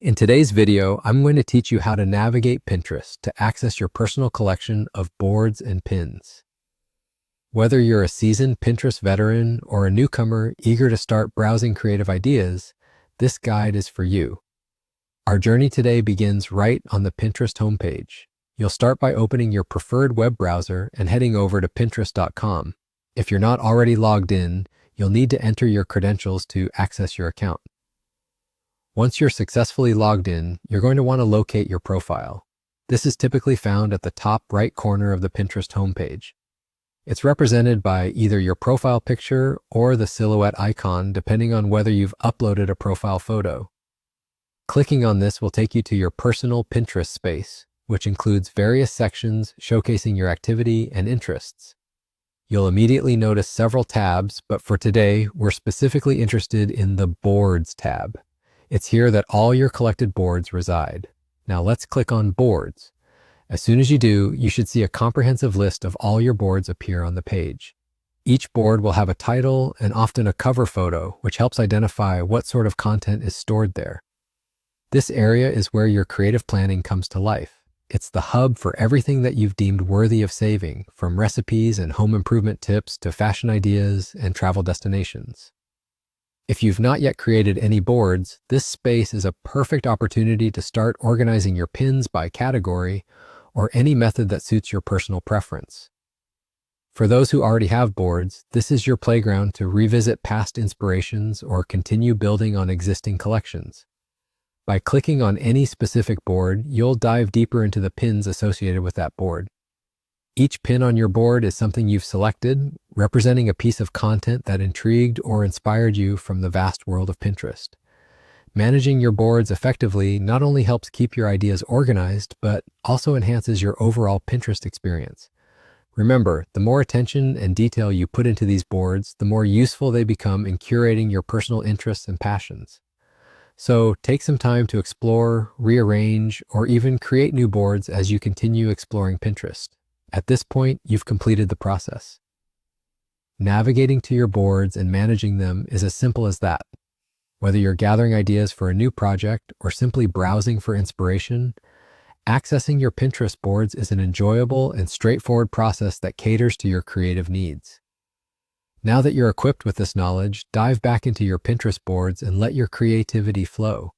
In today's video, I'm going to teach you how to navigate Pinterest to access your personal collection of boards and pins. Whether you're a seasoned Pinterest veteran or a newcomer eager to start browsing creative ideas, this guide is for you. Our journey today begins right on the Pinterest homepage. You'll start by opening your preferred web browser and heading over to pinterest.com. If you're not already logged in, you'll need to enter your credentials to access your account. Once you're successfully logged in, you're going to want to locate your profile. This is typically found at the top right corner of the Pinterest homepage. It's represented by either your profile picture or the silhouette icon, depending on whether you've uploaded a profile photo. Clicking on this will take you to your personal Pinterest space, which includes various sections showcasing your activity and interests. You'll immediately notice several tabs, but for today, we're specifically interested in the Boards tab. It's here that all your collected boards reside. Now let's click on Boards. As soon as you do, you should see a comprehensive list of all your boards appear on the page. Each board will have a title and often a cover photo, which helps identify what sort of content is stored there. This area is where your creative planning comes to life. It's the hub for everything that you've deemed worthy of saving, from recipes and home improvement tips to fashion ideas and travel destinations. If you've not yet created any boards, this space is a perfect opportunity to start organizing your pins by category or any method that suits your personal preference. For those who already have boards, this is your playground to revisit past inspirations or continue building on existing collections. By clicking on any specific board, you'll dive deeper into the pins associated with that board. Each pin on your board is something you've selected, representing a piece of content that intrigued or inspired you from the vast world of Pinterest. Managing your boards effectively not only helps keep your ideas organized, but also enhances your overall Pinterest experience. Remember, the more attention and detail you put into these boards, the more useful they become in curating your personal interests and passions. So take some time to explore, rearrange, or even create new boards as you continue exploring Pinterest. At this point, you've completed the process. Navigating to your boards and managing them is as simple as that. Whether you're gathering ideas for a new project or simply browsing for inspiration, accessing your Pinterest boards is an enjoyable and straightforward process that caters to your creative needs. Now that you're equipped with this knowledge, dive back into your Pinterest boards and let your creativity flow.